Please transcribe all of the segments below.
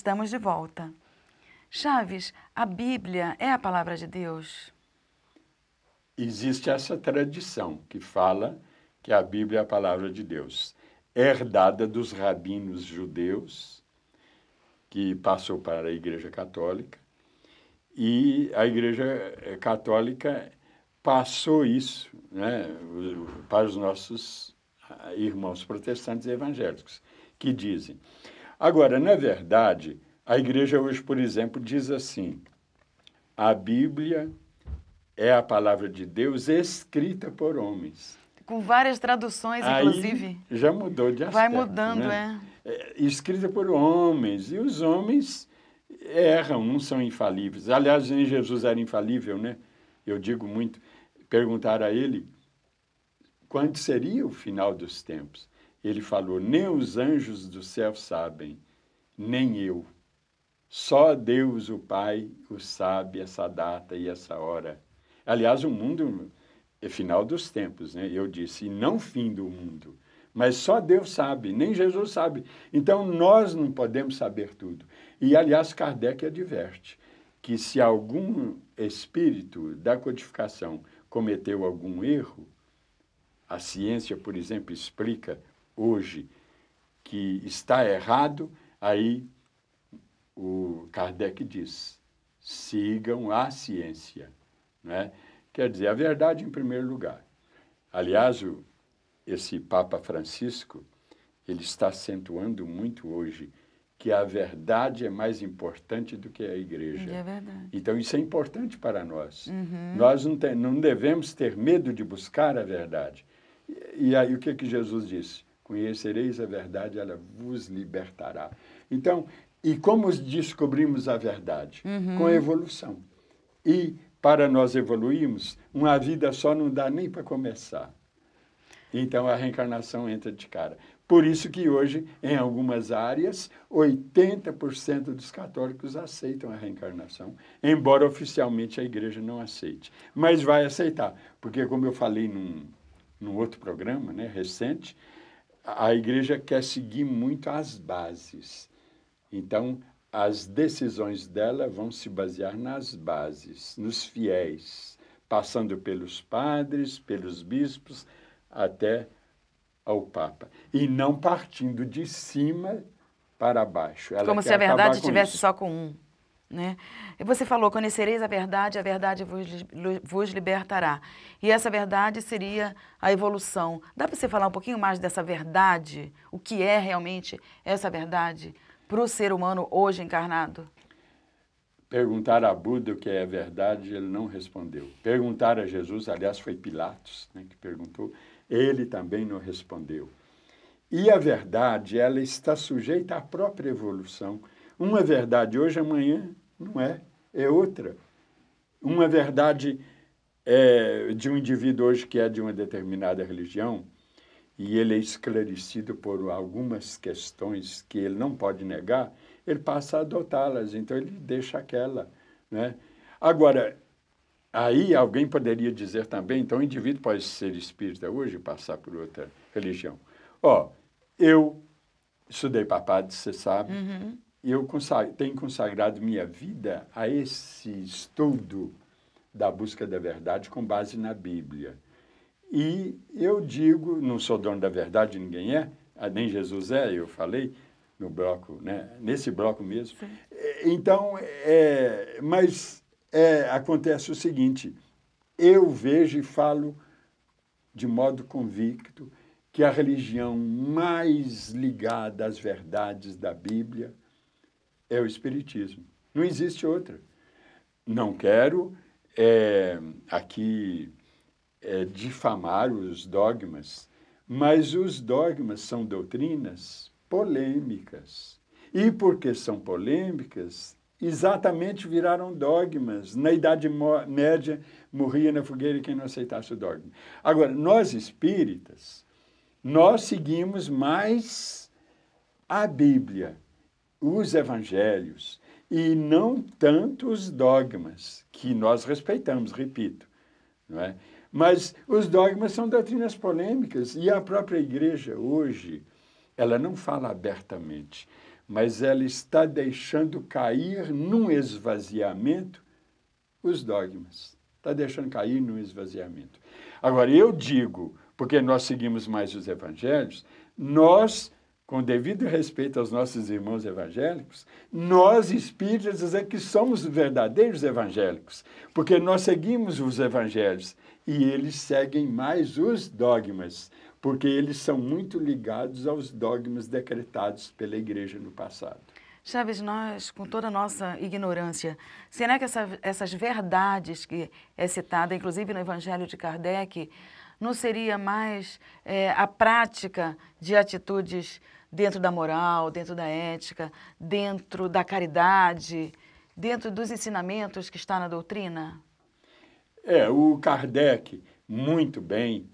estamos de volta. Chaves, a Bíblia é a palavra de Deus? Existe essa tradição que fala que a Bíblia é a palavra de Deus, herdada dos rabinos judeus, que passou para a Igreja Católica, e a Igreja Católica passou isso, né, para os nossos irmãos protestantes e evangélicos, que dizem. Agora, na verdade, a Igreja hoje, por exemplo, diz assim: a Bíblia é a palavra de Deus escrita por homens. Com várias traduções, inclusive. Aí já mudou de aspecto. Vai mudando, né? Escrita por homens, e os homens erram, não são infalíveis. Aliás, nem Jesus era infalível, né? Eu digo muito, perguntaram a ele quando seria o final dos tempos. Ele falou: nem os anjos do céu sabem, nem eu. Só Deus, o Pai, o sabe essa data e essa hora. Aliás, o mundo é final dos tempos, né? Eu disse, e não fim do mundo. Mas só Deus sabe, nem Jesus sabe. Então, nós não podemos saber tudo. E, aliás, Kardec adverte que se algum espírito da codificação cometeu algum erro, a ciência, por exemplo, explica hoje que está errado, aí o Kardec diz, sigam a ciência. Né? Quer dizer, a verdade em primeiro lugar. Aliás, esse Papa Francisco, ele está acentuando muito hoje que a verdade é mais importante do que a igreja. É verdade. Então, isso é importante para nós. Uhum. Nós não devemos ter medo de buscar a verdade. E aí, o que Jesus disse? Conhecereis a verdade, ela vos libertará. Então, e como descobrimos a verdade? Uhum. Com a evolução. E, para nós evoluirmos, uma vida só não dá nem para começar. Então, a reencarnação entra de cara. Por isso que hoje, em algumas áreas, 80% dos católicos aceitam a reencarnação, embora oficialmente a igreja não aceite. Mas vai aceitar, porque, como eu falei num outro programa, né, recente, a igreja quer seguir muito as bases. Então, as decisões dela vão se basear nas bases, nos fiéis, passando pelos padres, pelos bispos, até ao Papa. E não partindo de cima para baixo. Ela como quer se a verdade acabar com estivesse isso. só com um. Né? E você falou, conhecereis a verdade vos libertará. E essa verdade seria a evolução. Dá para você falar um pouquinho mais dessa verdade? O que é realmente essa verdade para o ser humano hoje encarnado? Perguntar a Buda o que é a verdade, ele não respondeu. Perguntar a Jesus, aliás, foi Pilatos, né, que perguntou, ele também não respondeu. E a verdade, ela está sujeita à própria evolução. Uma verdade hoje, amanhã, não é outra. Uma verdade de um indivíduo hoje que é de uma determinada religião, e ele é esclarecido por algumas questões que ele não pode negar, ele passa a adotá-las, então ele deixa aquela. Né? Agora, aí alguém poderia dizer também, então o indivíduo pode ser espírita hoje e passar por outra religião. Eu estudei para padre, você sabe, e eu tenho consagrado minha vida a esse estudo da busca da verdade com base na Bíblia. E eu digo, não sou dono da verdade, ninguém é, nem Jesus é, eu falei no bloco, né? Nesse bloco mesmo. Sim. Então, acontece o seguinte, eu vejo e falo de modo convicto que a religião mais ligada às verdades da Bíblia é o Espiritismo. Não existe outra. Não quero aqui difamar os dogmas, mas os dogmas são doutrinas polêmicas. E porque são polêmicas, exatamente viraram dogmas. Na Idade Média, morria na fogueira quem não aceitasse o dogma. Agora, nós espíritas, nós seguimos mais a Bíblia, os evangelhos, e não tanto os dogmas, que nós respeitamos, repito, não é? Mas os dogmas são doutrinas polêmicas, e a própria igreja hoje, ela não fala abertamente, mas ela está deixando cair num esvaziamento os dogmas. Está deixando cair no esvaziamento. Agora, eu digo, porque nós seguimos mais os evangelhos, nós, com devido respeito aos nossos irmãos evangélicos, nós espíritas é que somos verdadeiros evangélicos, porque nós seguimos os evangelhos e eles seguem mais os dogmas, porque eles são muito ligados aos dogmas decretados pela igreja no passado. Chaves, nós, com toda a nossa ignorância, será que essas verdades que é citada, inclusive no Evangelho de Kardec, não seria mais a prática de atitudes dentro da moral, dentro da ética, dentro da caridade, dentro dos ensinamentos que está na doutrina? O Kardec, muito bem,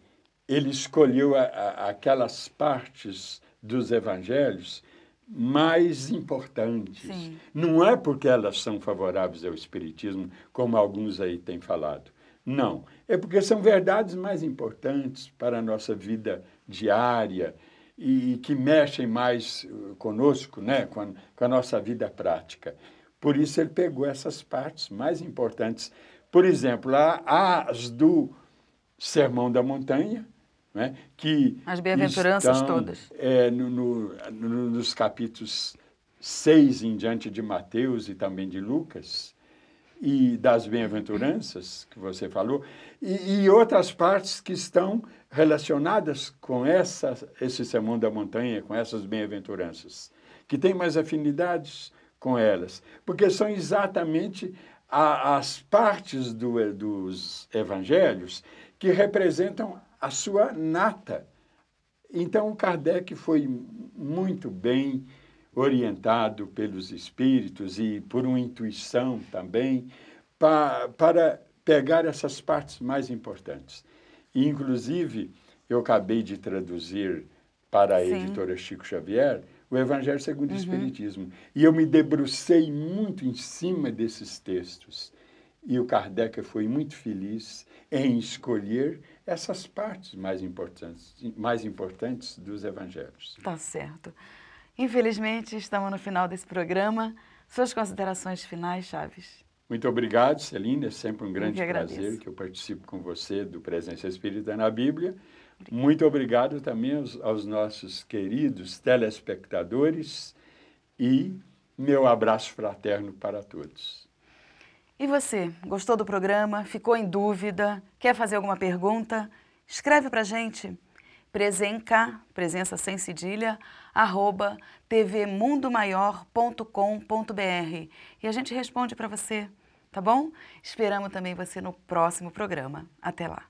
ele escolheu aquelas partes dos evangelhos mais importantes. Sim. Não é porque elas são favoráveis ao espiritismo, como alguns aí têm falado. Não, é porque são verdades mais importantes para a nossa vida diária e que mexem mais conosco, né, com a nossa vida prática. Por isso ele pegou essas partes mais importantes. Por exemplo, as do Sermão da Montanha, né, que as bem-aventuranças estão, todas. Nos capítulos 6 em diante de Mateus e também de Lucas, e das bem-aventuranças, que você falou, e outras partes que estão relacionadas com esse Sermão da Montanha, com essas bem-aventuranças, que têm mais afinidades com elas, porque são exatamente as partes dos evangelhos que representam a sua nata. Então, Kardec foi muito bem orientado pelos espíritos e por uma intuição também para pegar essas partes mais importantes. E, inclusive, eu acabei de traduzir para a editora Chico Xavier o Evangelho segundo o Espiritismo. E eu me debrucei muito em cima desses textos. E o Kardec foi muito feliz em escolher essas partes mais importantes dos evangelhos. Tá certo. Infelizmente, estamos no final desse programa. Suas considerações finais, Chaves? Muito obrigado, Celina. É sempre um grande agradeço. prazer que eu participo com você do Presença Espírita na Bíblia. Muito obrigado também aos nossos queridos telespectadores e meu abraço fraterno para todos. E você, gostou do programa? Ficou em dúvida? Quer fazer alguma pergunta? Escreve para a gente. Presenca, presença sem cedilha, @tvmundomaior.com.br e a gente responde para você, tá bom? Esperamos também você no próximo programa. Até lá.